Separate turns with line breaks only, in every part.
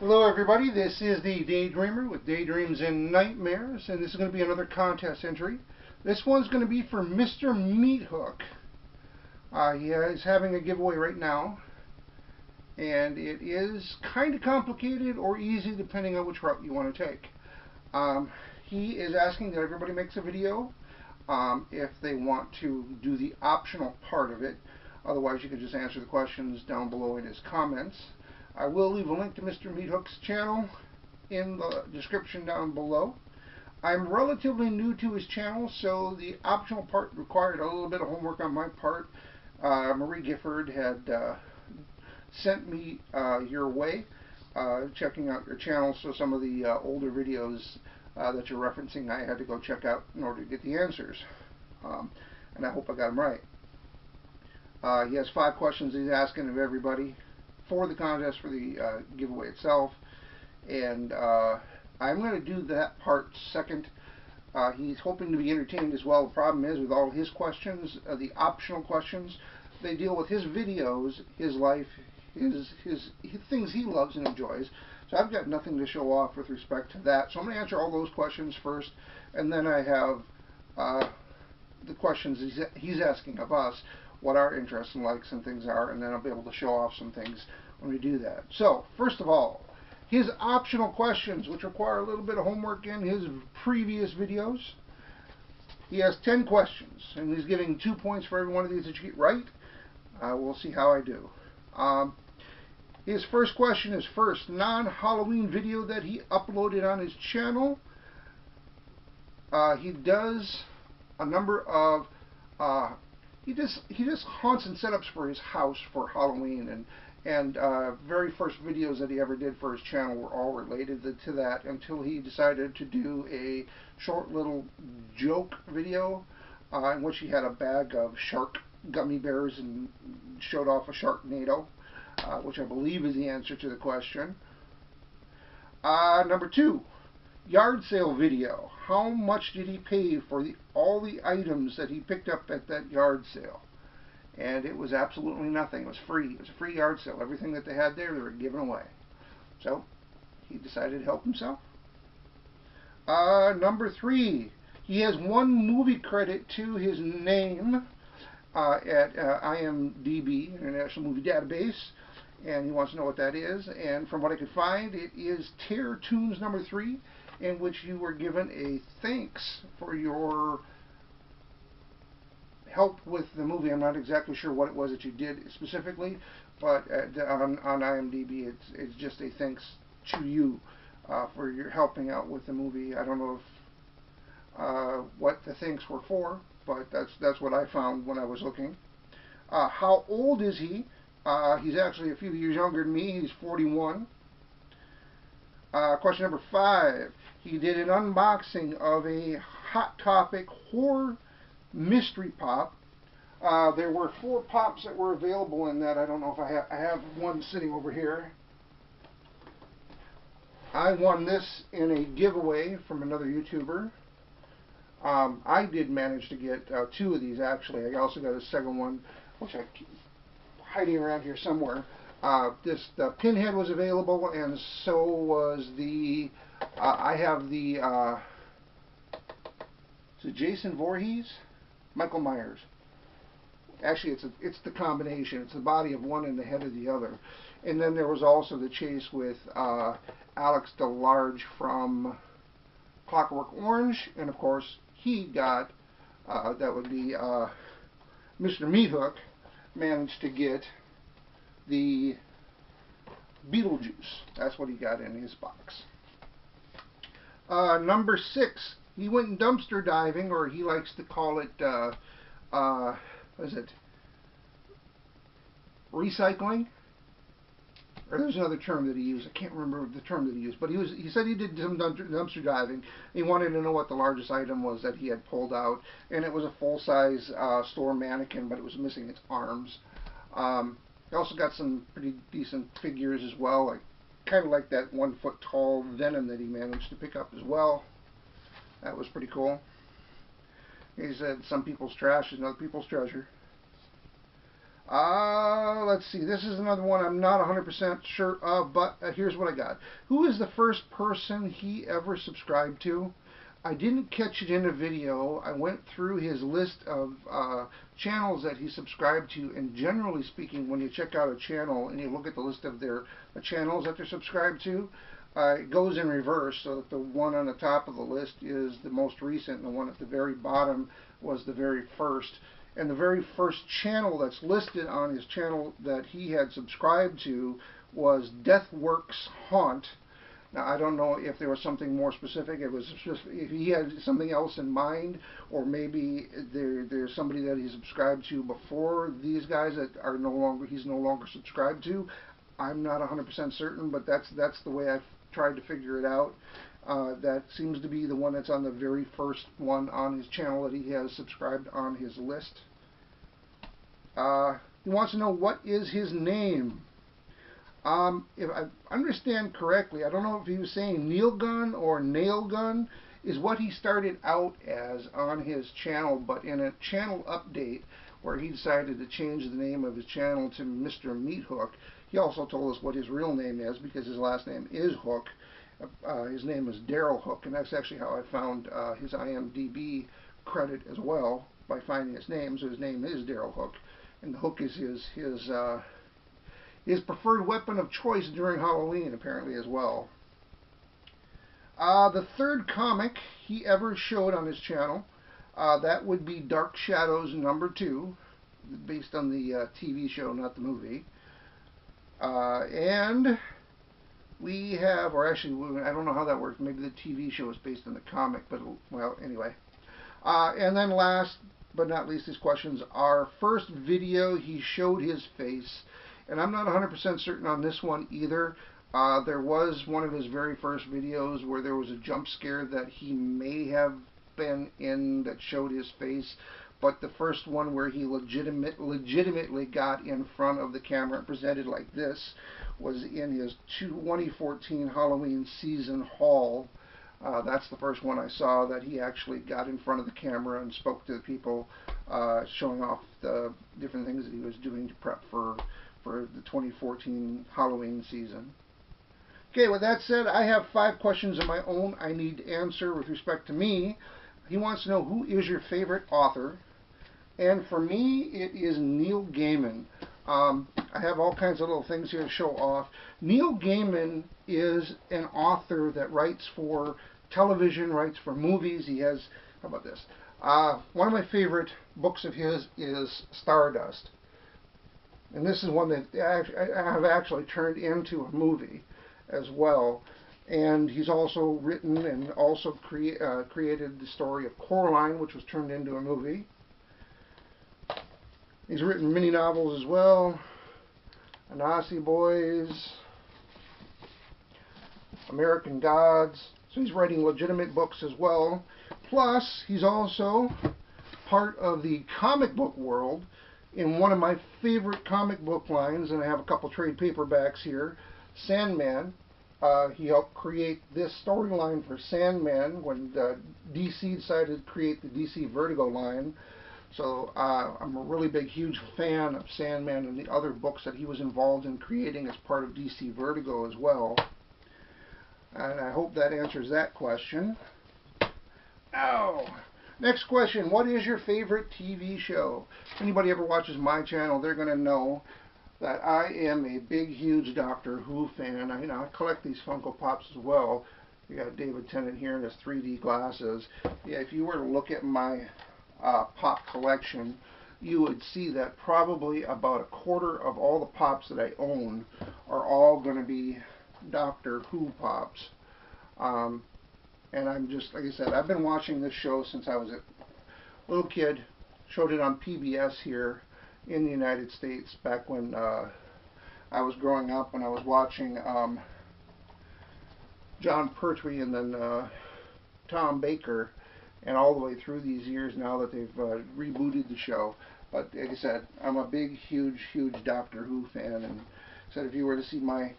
Hello everybody, this is the Daydreamer with Daydreams and Nightmares, and this is going to be another contest entry. This one's going to be for Mr. Meathook. He is having a giveaway right now, and it is kind of complicated or easy depending on which route you want to take. He is asking that everybody makes a video if they want to do the optional part of it. Otherwise you can just answer the questions down below in his comments. I will leave a link to Mr. Meathook's channel in the description down below. I'm relatively new to his channel, so the optional part required a little bit of homework on my part. Marie Gifford had sent me your way, checking out your channel, so some of the older videos that you're referencing I had to go check out in order to get the answers. And I hope I got them right. He has 5 questions he's asking of everybody for the contest, for the giveaway itself, and I'm going to do that part second. He's hoping to be entertained as well. The problem is with all his questions, the optional questions, they deal with his videos, his life, his things he loves and enjoys. So I've got nothing to show off with respect to that. So I'm going to answer all those questions first, and then I have the questions he's asking of us, what our interests and likes and things are, and then I'll be able to show off some things when we do that. So, first of all, his optional questions, which require a little bit of homework in his previous videos. He has 10 questions, and he's giving 2 points for every one of these that you get right. We'll see how I do. His first question is first non-Halloween video that he uploaded on his channel. He does a number of he just haunts and setups for his house for Halloween, and very first videos that he ever did for his channel were all related to that until he decided to do a short little joke video in which he had a bag of shark gummy bears and showed off a Sharknado, which I believe is the answer to the question. Number 2. Yard sale video. How much did he pay for all the items that he picked up at that yard sale? And it was absolutely nothing. It was free. It was a free yard sale. Everything that they had there, they were giving away. So he decided to help himself. Number 3. He has 1 movie credit to his name at IMDb, International Movie Database, and he wants to know what that is. And from what I could find, it is Terror Tunes number 3, in which you were given a thanks for your help with the movie. I'm not exactly sure what it was that you did specifically, but on IMDb it's just a thanks to you for your helping out with the movie. I don't know if what the thanks were for, but that's what I found when I was looking. How old is he? He's actually a few years younger than me. He's 41. Question number 5. He did an unboxing of a Hot Topic horror mystery pop. There were 4 pops that were available in that. I don't know if I have one sitting over here. I won this in a giveaway from another YouTuber. I did manage to get 2 of these actually. I also got a second one, which I keep hiding around here somewhere. The Pinhead was available, and so was the I have the is it Jason Voorhees? Michael Myers. Actually, it's the combination. It's the body of one and the head of the other. And then there was also the chase with Alex DeLarge from Clockwork Orange, and of course he got that would be Mr. Meathook managed to get the Beetlejuice. That's what he got in his box. Number 6. He went dumpster diving, or he likes to call it, what is it? Recycling? Or there's another term that he used. I can't remember the term that he used. But he said he did some dumpster diving. He wanted to know what the largest item was that he had pulled out. And it was a full-size store mannequin, but it was missing its arms. He also got some pretty decent figures as well, like kind of like that 1-foot-tall Venom that he managed to pick up as well. That was pretty cool. He said some people's trash is other people's treasure. Let's see. This is another one I'm not 100% sure of, but here's what I got. Who is the first person he ever subscribed to? I didn't catch it in a video. I went through his list of channels that he subscribed to, and generally speaking, when you check out a channel and you look at the list of their channels that they're subscribed to, it goes in reverse, so that the one on the top of the list is the most recent, and the one at the very bottom was the very first. And the very first channel that's listed on his channel that he had subscribed to was Deathworks Haunt. Now, I don't know if there was something more specific. It was just if he had something else in mind, or maybe there's somebody that he subscribed to before these guys that are he's no longer subscribed to. I'm not 100% certain, but that's the way I've tried to figure it out. That seems to be the one that's on the very first one on his channel that he has subscribed on his list. He wants to know, what is his name? If I understand correctly, I don't know if he was saying Nail Gun or Nail Gun is what he started out as on his channel, but in a channel update where he decided to change the name of his channel to MrMeatHook, he also told us what his real name is, because his last name is Hook. His name is Daryl Hook, and that's actually how I found his IMDb credit as well, by finding his name. So his name is Daryl Hook, and the hook is his preferred weapon of choice during Halloween, apparently, as well. The third comic he ever showed on his channel, that would be Dark Shadows #2, based on the TV show, not the movie. And we have, or actually, I don't know how that works. Maybe the TV show is based on the comic, but, well, anyway. And then last but not least, his questions are, first video he showed his face. And I'm not 100% certain on this one either. There was one of his very first videos where there was a jump scare that he may have been in that showed his face. But the first one where he legitimately got in front of the camera and presented like this was in his 2014 Halloween season haul. That's the first one I saw that he actually got in front of the camera and spoke to the people, showing off the different things that he was doing to prep for the 2014 Halloween season. Okay, with that said, I have 5 questions of my own I need to answer with respect to me. He wants to know, who is your favorite author? And for me, it is Neil Gaiman. I have all kinds of little things here to show off. Neil Gaiman is an author that writes for television, writes for movies. He has, how about this? One of my favorite books of his is Stardust. And this is one that I have actually turned into a movie as well. And he's also written and also created the story of Coraline, which was turned into a movie. He's written mini novels as well. Anansi Boys, American Gods. So he's writing legitimate books as well. Plus, he's also part of the comic book world in one of my favorite comic book lines, and I have a couple trade paperbacks here, Sandman. He helped create this storyline for Sandman when DC decided to create the DC Vertigo line. So I'm a really big, huge fan of Sandman and the other books that he was involved in creating as part of DC Vertigo as well. And I hope that answers that question. Oh, next question. What is your favorite TV show? If anybody ever watches my channel, they're going to know that I am a big, huge Doctor Who fan. I collect these Funko Pops as well. You got David Tennant here in his 3D glasses. Yeah, if you were to look at my pop collection, you would see that probably about 1/4 of all the pops that I own are all going to be Doctor Who pops. And I'm just, like I said, I've been watching this show since I was a little kid. Showed it on PBS here in the United States back when I was growing up, and I was watching John Pertwee and then Tom Baker, and all the way through these years now that they've rebooted the show. But like I said, I'm a big, huge, huge Doctor Who fan, and said if you were to see my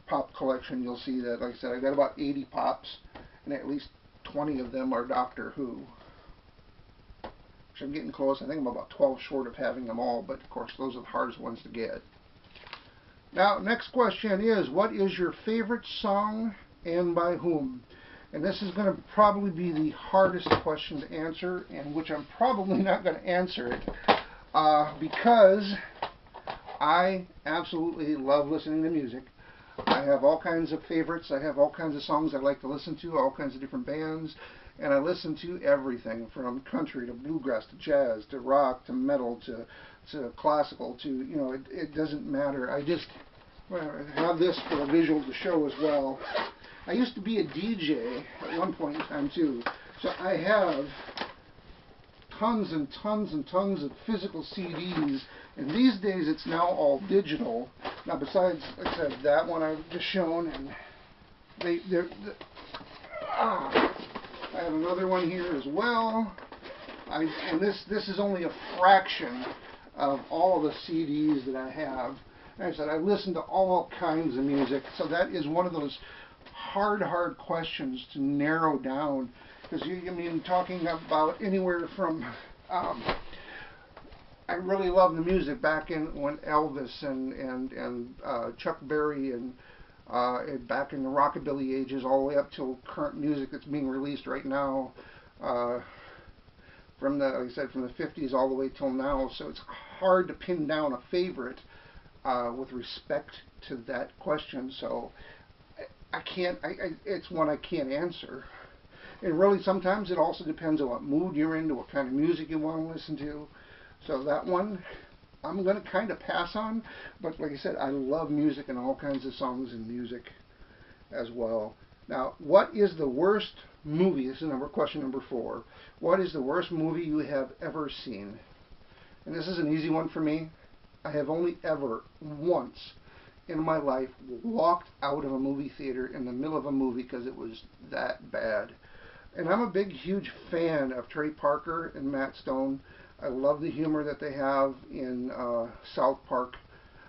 pop collection, you'll see that, like I said, I got about 80 pops, and at least 20 of them are Doctor Who. which I'm getting close. I think I'm about 12 short of having them all, but of course those are the hardest ones to get. Now, next question is, what is your favorite song and by whom? And this is going to probably be the hardest question to answer, and which I'm probably not going to answer it, because I absolutely love listening to music. I have all kinds of favorites. I have all kinds of songs I like to listen to, all kinds of different bands, and I listen to everything from country to bluegrass to jazz to rock to metal to classical to, you know, it doesn't matter. I just have this for a visual to show as well. I used to be a DJ at one point in time too, so I have tons and tons and tons of physical CDs, and these days it's now all digital. Now, besides, like I said, that one I've just shown, and I have another one here as well. And this is only a fraction of all the CDs that I have. Like I said, I listen to all kinds of music, so that is one of those hard questions to narrow down, because I mean, talking about anywhere from I really love the music back in when Elvis and Chuck Berry and back in the rockabilly ages, all the way up till current music that's being released right now, from the, like I said, from the 50s all the way till now. So it's hard to pin down a favorite with respect to that question. So I can't. It's one I can't answer. And really, sometimes it also depends on what mood you're into, what kind of music you want to listen to. So that one, I'm going to kind of pass on. But like I said, I love music and all kinds of songs and music as well. Now, what is the worst movie? This is question number 4. What is the worst movie you have ever seen? And this is an easy one for me. I have only ever once in my life walked out of a movie theater in the middle of a movie because it was that bad. And I'm a big, huge fan of Trey Parker and Matt Stone. I love the humor that they have in South Park.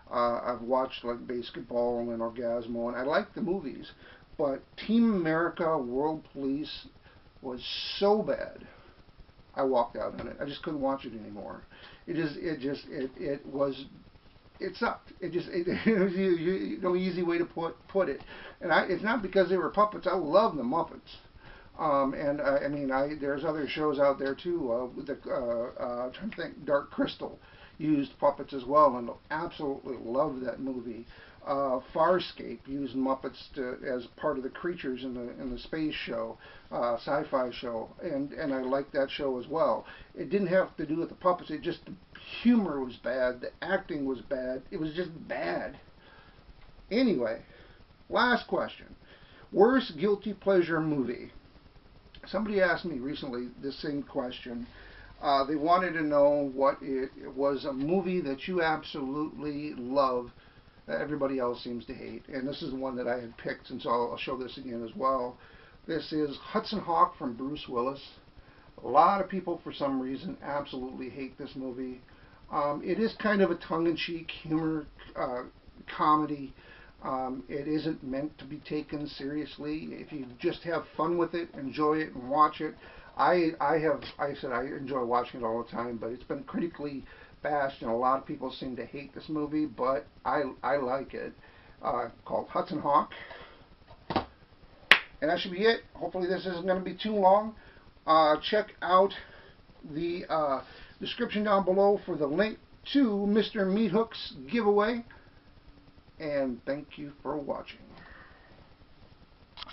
I've watched like Basketball and Orgasmo, and I like the movies. But Team America World Police was so bad, I walked out on it. I just couldn't watch it anymore. It sucked. It was no easy way to put it. And it's not because they were puppets. I love the Muppets. I mean, there's other shows out there too. I'm trying to think. Dark Crystal used puppets as well, and absolutely love that movie. Farscape used Muppets as part of the creatures in the space show, sci-fi show, and I liked that show as well. It didn't have to do with the puppets. It just, the humor was bad, the acting was bad. It was just bad. Anyway, last question: worst guilty pleasure movie. Somebody asked me recently this same question. They wanted to know what it was, a movie that you absolutely love that everybody else seems to hate. And this is the one that I had picked, and so I'll show this again as well. This is Hudson Hawk from Bruce Willis. A lot of people, for some reason, absolutely hate this movie. It is kind of a tongue-in-cheek humor comedy. It isn't meant to be taken seriously. If you just have fun with it, enjoy it, and watch it. I enjoy watching it all the time, but it's been critically bashed, and a lot of people seem to hate this movie, but I like it. Called Hudson Hawk. And that should be it. Hopefully this isn't going to be too long. Check out the description down below for the link to Mr. MeatHook's giveaway. And thank you for watching.